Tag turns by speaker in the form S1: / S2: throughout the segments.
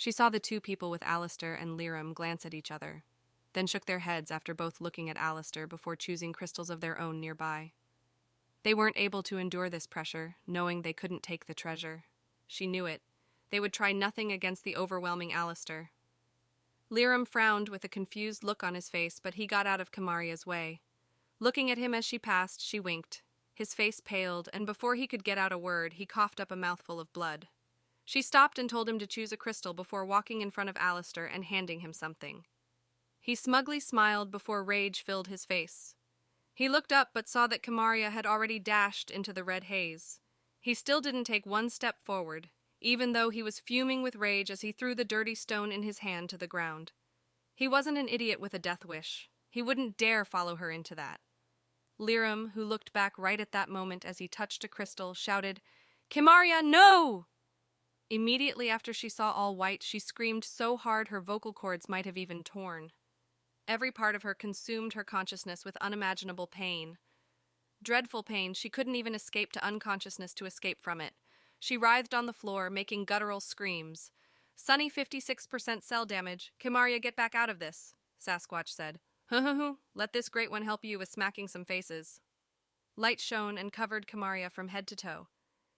S1: She saw the two people with Alistair and Lyram glance at each other, then shook their heads after both looking at Alistair before choosing crystals of their own nearby. They weren't able to endure this pressure, knowing they couldn't take the treasure. She knew it. They would try nothing against the overwhelming Alistair. Lyram frowned with a confused look on his face, but he got out of Kimarya's way. Looking at him as she passed, she winked. His face paled, and before he could get out a word, he coughed up a mouthful of blood. She stopped and told him to choose a crystal before walking in front of Alistair and handing him something. He smugly smiled before rage filled his face. He looked up but saw that Kimarya had already dashed into the red haze. He still didn't take one step forward, even though he was fuming with rage as he threw the dirty stone in his hand to the ground. He wasn't an idiot with a death wish. He wouldn't dare follow her into that. Lyram, who looked back right at that moment as he touched a crystal, shouted, "Kimarya, no!" Immediately after she saw all white, she screamed so hard her vocal cords might have even torn. Every part of her consumed her consciousness with unimaginable pain. Dreadful pain, she couldn't even escape to unconsciousness to escape from it. She writhed on the floor, making guttural screams. "Sunny 56% cell damage. Kimarya, get back out of this," Sasquatch said. "Huh, let this great one help you with smacking some faces." Light shone and covered Kimarya from head to toe.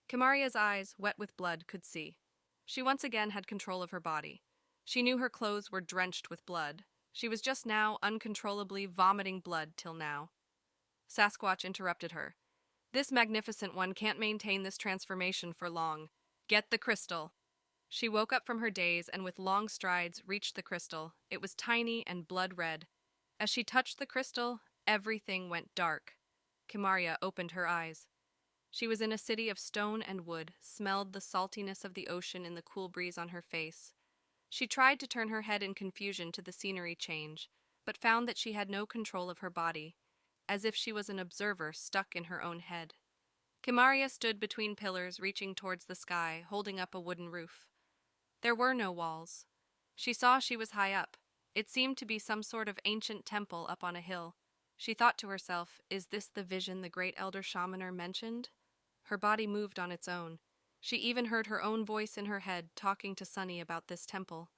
S1: Kimarya's eyes, wet with blood, could see. She once again had control of her body. She knew her clothes were drenched with blood. She was just now uncontrollably vomiting blood till now. Sasquatch interrupted her. "This magnificent one can't maintain this transformation for long. Get the crystal." She woke up from her daze and with long strides reached the crystal. It was tiny and blood red. As she touched the crystal, everything went dark. Kimarya opened her eyes. She was in a city of stone and wood, smelled the saltiness of the ocean in the cool breeze on her face. She tried to turn her head in confusion to the scenery change, but found that she had no control of her body, as if she was an observer stuck in her own head. Kimarya stood between pillars reaching towards the sky, holding up a wooden roof. There were no walls. She saw she was high up. It seemed to be some sort of ancient temple up on a hill. She thought to herself, is this the vision the great elder shamaner mentioned? Her body moved on its own. She even heard her own voice in her head talking to Sunny about this temple.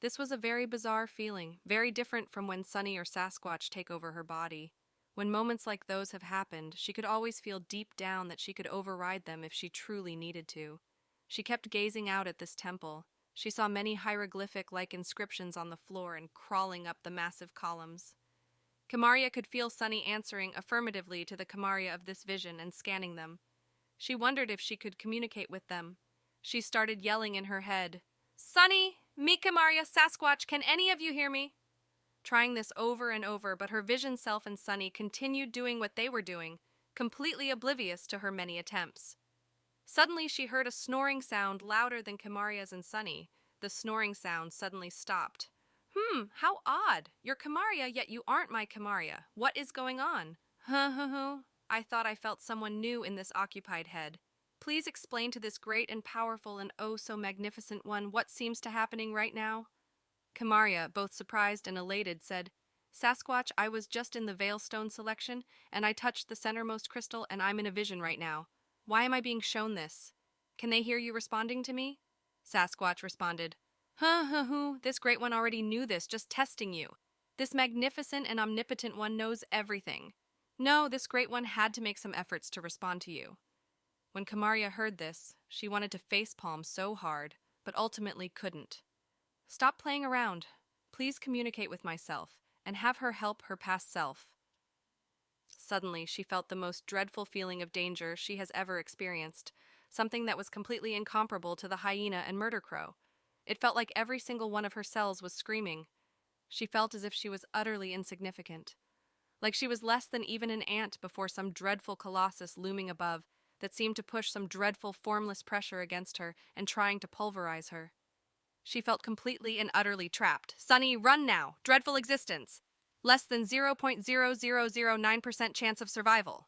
S1: This was a very bizarre feeling, very different from when Sunny or Sasquatch take over her body. When moments like those have happened, she could always feel deep down that she could override them if she truly needed to. She kept gazing out at this temple. She saw many hieroglyphic-like inscriptions on the floor and crawling up the massive columns. Kimarya could feel Sunny answering affirmatively to the Kimarya of this vision and scanning them. She wondered if she could communicate with them. She started yelling in her head, "Sunny, me Kimarya, Sasquatch, can any of you hear me?" Trying this over and over, but her vision self and Sunny continued doing what they were doing, completely oblivious to her many attempts. Suddenly she heard a snoring sound louder than Kimarya's and Sunny. The snoring sound suddenly stopped. How odd. You're Kimarya, yet you aren't my Kimarya. What is going on? I thought I felt someone new in this occupied head. Please explain to this great and powerful and oh so magnificent one what seems to happening right now. Kimarya, both surprised and elated, said, "Sasquatch, I was just in the Veilstone selection, and I touched the centermost crystal, and I'm in a vision right now. Why am I being shown this? Can they hear you responding to me?" Sasquatch responded, this great one already knew this, just testing you. This magnificent and omnipotent one knows everything. No, this great one had to make some efforts to respond to you." When Kimarya heard this, she wanted to facepalm so hard, but ultimately couldn't. "Stop playing around. Please communicate with myself, and have her help her past self." Suddenly, she felt the most dreadful feeling of danger she has ever experienced, something that was completely incomparable to the hyena and murder crow. It felt like every single one of her cells was screaming. She felt as if she was utterly insignificant, like she was less than even an ant before some dreadful colossus looming above that seemed to push some dreadful formless pressure against her and trying to pulverize her. She felt completely and utterly trapped. "Sunny, run now! Dreadful existence! Less than 0.0009% chance of survival."